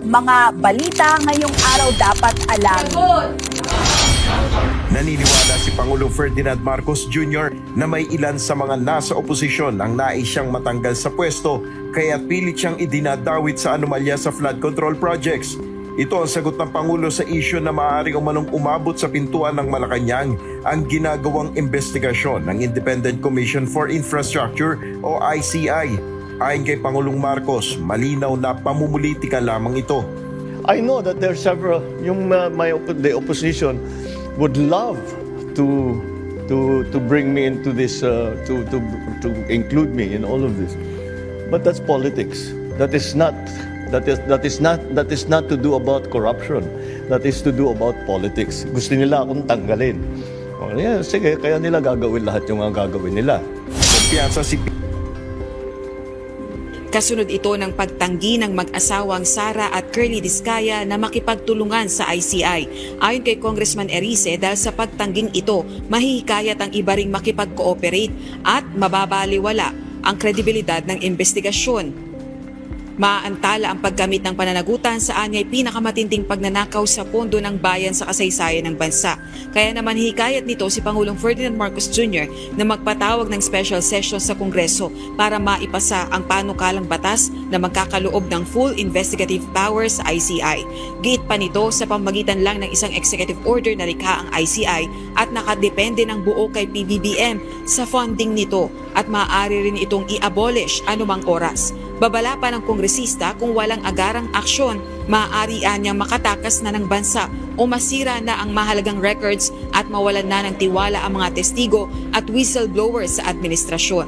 mga balita ngayong araw dapat alam. Naniniwala si Pangulong Ferdinand Marcos Jr. na may ilan sa mga nasa oposisyon ang nais siyang matanggal sa pwesto kaya pilit siyang idinadawit sa anomalya sa flood control projects. Ito ang sagot ng Pangulo sa isyu na maaaring umanong umabot sa pintuan ng Malacanang ang ginagawang investigasyon ng Independent Commission for Infrastructure o ICI. Ayon kay Pangulong Marcos, malinaw na pamumulitika lamang ito. I know that there are several, the opposition would love to bring me into this, to include me in all of this, but that's politics. That is not to do about corruption. That is to do about politics. Gusto nila akong tanggalin. Oh, yeah, sige, kaya nila gagawin lahat yung mga gagawin nila. Kumpiyansa si Kasunod ito ng pagtanggi ng mag-asawang Sara at Curly Discaya na makipagtulungan sa ICI. Ayon kay Congressman Erice, dahil sa pagtangging ito, mahihikayat ang iba ring makipag-cooperate at mababaliwala ang kredibilidad ng investigasyon. Maaantala ang paggamit ng pananagutan sa anyay pinakamatinding pagnanakaw sa pondo ng bayan sa kasaysayan ng bansa. Kaya naman hikayat nito si Pangulong Ferdinand Marcos Jr. na magpatawag ng special session sa Kongreso para maipasa ang panukalang batas na magkakaloob ng full investigative powers sa ICI. Giit pa nito sa pamamagitan lang ng isang executive order na likha ang ICI at nakadepende ng buo kay PBBM sa funding nito at maaari rin itong i-abolish anumang oras. Babala pa ng kongresista kung walang agarang aksyon, maaari niyang makatakas na ng bansa o masira na ang mahalagang records at mawalan na ng tiwala ang mga testigo at whistleblowers sa administrasyon.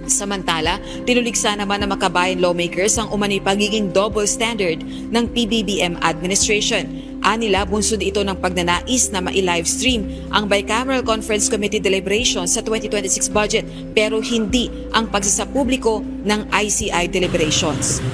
Samantala, tinuligsa naman ng makabayan lawmakers ang umano'y pagiging double standard ng PBBM administration. Anila, bunsod ito ng pagnanais na ma-livestream ang Bicameral Conference Committee deliberations sa 2026 budget pero hindi ang pagsasapubliko ng ICI deliberations.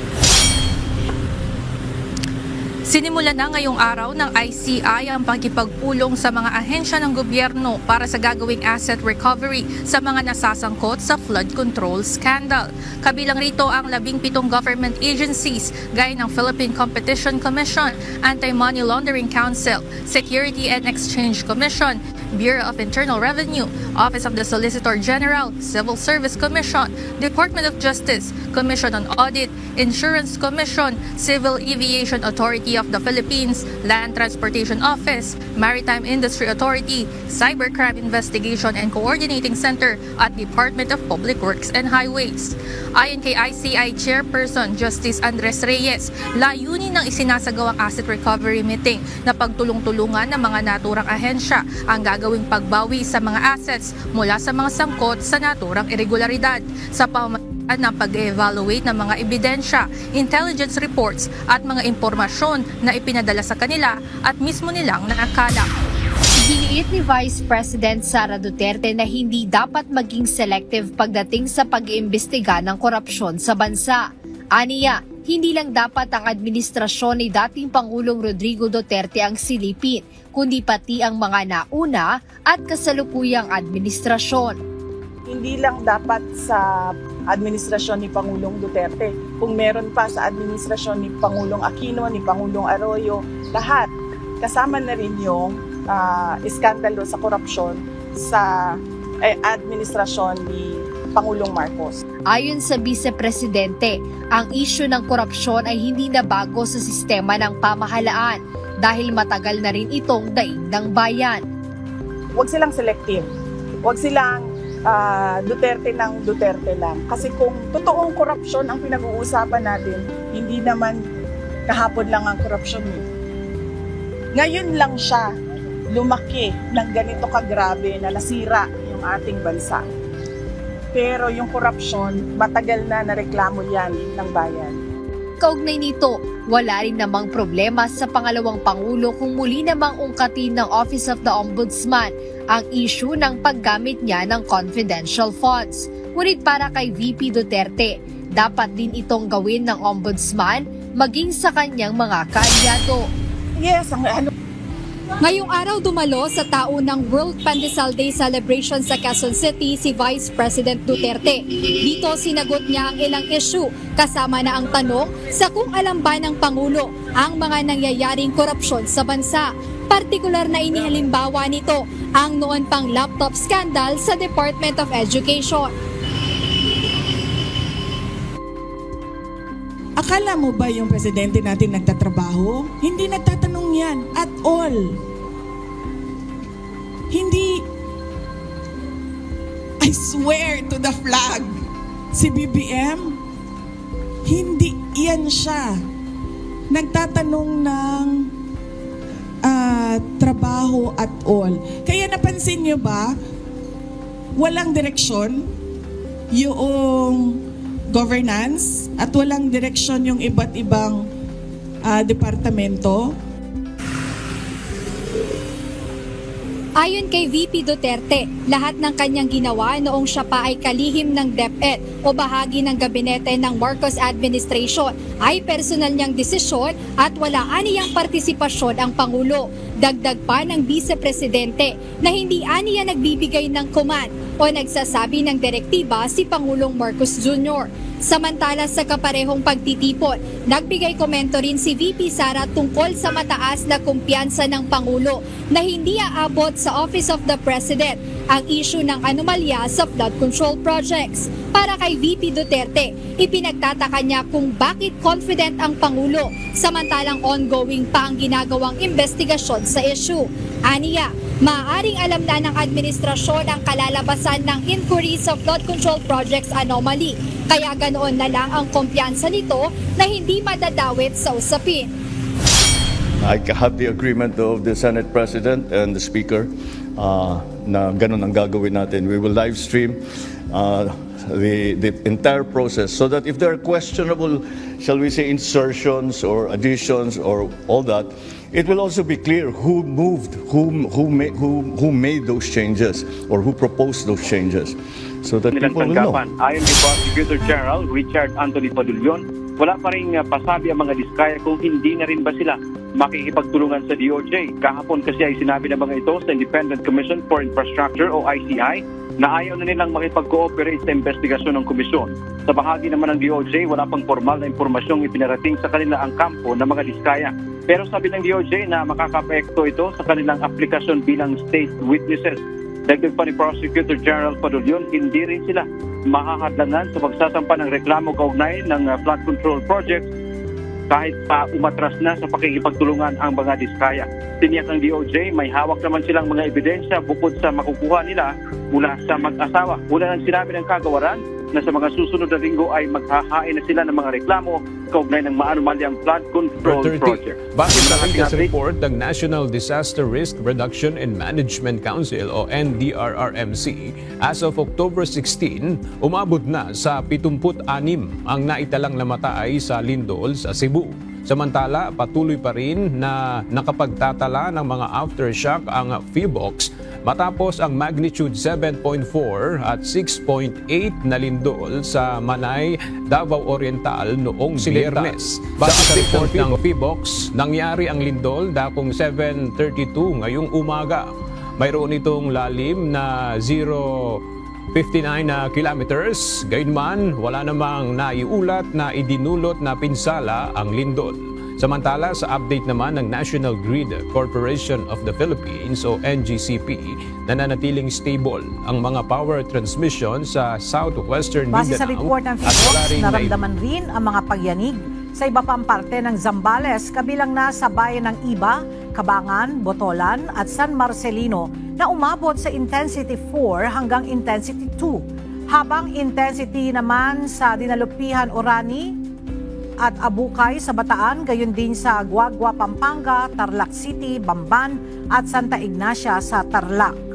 Sinimula na ngayong araw ng ICI ang pagkipagpulong sa mga ahensya ng gobyerno para sa gagawing asset recovery sa mga nasasangkot sa flood control scandal. Kabilang rito ang 17 government agencies gaya ng Philippine Competition Commission, Anti-Money Laundering Council, Security and Exchange Commission, Bureau of Internal Revenue, Office of the Solicitor General, Civil Service Commission, Department of Justice, Commission on Audit, Insurance Commission, Civil Aviation Authority of the Philippines, Land Transportation Office, Maritime Industry Authority, Cybercrime Investigation and Coordinating Center at Department of Public Works and Highways. Ayon kay ICI Chairperson Justice Andres Reyes, layunin ng isinasagawang asset recovery meeting na pagtulong-tulungan ng mga naturang ahensya ang gagawing pagbawi sa mga assets mula sa mga sangkot sa naturang irregularidad sa pamamagitan ng pag-evaluate ng mga ebidensya, intelligence reports at mga impormasyon na ipinadala sa kanila at mismo nilang naakala. Giniit ni Vice President Sara Duterte na hindi dapat maging selective pagdating sa pag-iimbestiga ng korupsyon sa bansa. Aniya, hindi lang dapat ang administrasyon ni dating Pangulong Rodrigo Duterte ang silipin, kundi pati ang mga nauna at kasalukuyang administrasyon. Hindi lang dapat sa administrasyon ni Pangulong Duterte. Kung meron pa sa administrasyon ni Pangulong Aquino, ni Pangulong Arroyo, lahat. Kasama na rin yung iskandalo sa korupsyon sa administrasyon ni Pangulong Marcos. Ayon sa Vice Presidente, ang isyu ng korupsyon ay hindi na bago sa sistema ng pamahalaan dahil matagal na rin itong daing ng bayan. Huwag silang selective. Huwag silang Duterte ng Duterte lang. Kasi kung totoong korupsyon ang pinag-uusapan natin, hindi naman kahapon lang ang korupsyon. Ngayon lang siya lumaki ng ganito kagrabe na nasira yung ating bansa. Pero yung korupsyon, matagal na nareklamo yan ng bayan. Kaugnay nito, wala rin namang problema sa pangalawang Pangulo kung muli namang ungkatin ng Office of the Ombudsman ang issue ng paggamit niya ng confidential funds. Ngunit para kay VP Duterte, dapat din itong gawin ng Ombudsman maging sa kanyang mga kaalyado. Yes, Ngayong araw dumalo sa taunang World Pandesal Day celebration sa Quezon City si Vice President Duterte. Dito sinagot niya ang ilang issue kasama na ang tanong sa kung alam ba ng Pangulo ang mga nangyayaring korupsyon sa bansa. Partikular na inihalimbawa nito ang noon pang laptop scandal sa Department of Education. Akala mo ba yung presidente natin nagtatrabaho? Hindi nagtatanong yan at all. Hindi, I swear to the flag, si BBM, hindi yan siya. Nagtatanong ng trabaho at all. Kaya napansin niyo ba, walang direksyon yung governance at walang direksyon yung iba't ibang departamento. Ayon kay VP Duterte, lahat ng kanyang ginawa noong siya pa ay kalihim ng DepEd o bahagi ng gabinete ng Marcos administration ay personal niyang desisyon at wala aniyang partisipasyon ang Pangulo. Dagdag pa ng Vice Presidente na hindi aniya nagbibigay ng command o nagsasabi ng direktiba si Pangulong Marcos Jr. Samantala sa kaparehong pagtitipon, nagbigay komento rin si VP Sara tungkol sa mataas na kumpiyansa ng Pangulo na hindi aabot sa Office of the President ang issue ng anomalya sa flood control projects. Para kay VP Duterte, ipinagtataka niya kung bakit confident ang Pangulo samantalang ongoing pa ang ginagawang investigasyon sa issue. Aniya, maaaring alam na ng administrasyon ang kalalabasan ng inquiry sa flood control projects anomaly. Kaya ganoon na lang ang kumpiyansa nito na hindi madadawit sa usapin. I have the agreement of the Senate President and the Speaker na ganun ang gagawin natin. We will live stream the entire process so that if there are questionable, shall we say, insertions or additions or all that, it will also be clear who moved, who made those changes or who proposed those changes so that people will know. Ayon kay Prosecutor General Richard Anthony Padulyon, wala pa rin pasabi ang mga diskaya kung hindi na rin ba sila makikipagtulungan sa DOJ. Kahapon kasi ay sinabi ng mga ito sa Independent Commission for Infrastructure o ICI na ayaw na nilang makipag-cooperate sa investigasyon ng komisyon. Sa bahagi naman ng DOJ, wala pang formal na impormasyong ipinarating sa kanila ang kampo ng mga diskaya. Pero sabi ng DOJ na makakaapekto ito sa kanilang aplikasyon bilang state witnesses. Dagdag pa ni Prosecutor General Padulyon, hindi rin sila makahadlangan sa pagsasampa ng reklamo kaugnay ng flood control projects kahit pa umatras na sa pakikipagtulungan ang mga diskaya. Tiniyak ng DOJ, may hawak naman silang mga ebidensya bukod sa makukuha nila mula sa mag-asawa. Una nang sinabi ng kagawaran na sa mga susunod na linggo ay maghahain na sila ng mga reklamo kaugnay ng maanumalyang flood control project. Bakit sa latest report ng National Disaster Risk Reduction and Management Council o NDRRMC, as of October 16, umabot na sa 76 ang naitalang namatay sa lindol sa Cebu. Samantala, patuloy pa rin na nakapagtatala ng mga aftershock ang PHIVOLCS matapos ang magnitude 7.4 at 6.8 na lindol sa Manay, Davao Oriental noong Biyernes. Base sa report ng PHIVOLCS, nangyari ang lindol dakong 7:32 ngayong umaga. Mayroon itong lalim na 0.59 kilometers. Gayunman, wala namang naiulat na idinulot na pinsala ang lindol. Samantala, sa update naman ng National Grid Corporation of the Philippines o NGCP, nananatiling stable ang mga power transmission sa southwestern Mindanao. Base sa report ng PHIVOLCS, naramdaman rin ang mga pagyanig sa iba pang parte ng Zambales, kabilang na sa bayan ng Iba, Cabangan, Botolan at San Marcelino na umabot sa intensity 4 hanggang intensity 2. Habang intensity naman sa Dinalupihan, Orani at Abukay sa Bataan, gayon din sa Guagua, Pampanga, Tarlac City, Bamban at Santa Ignacia sa Tarlac.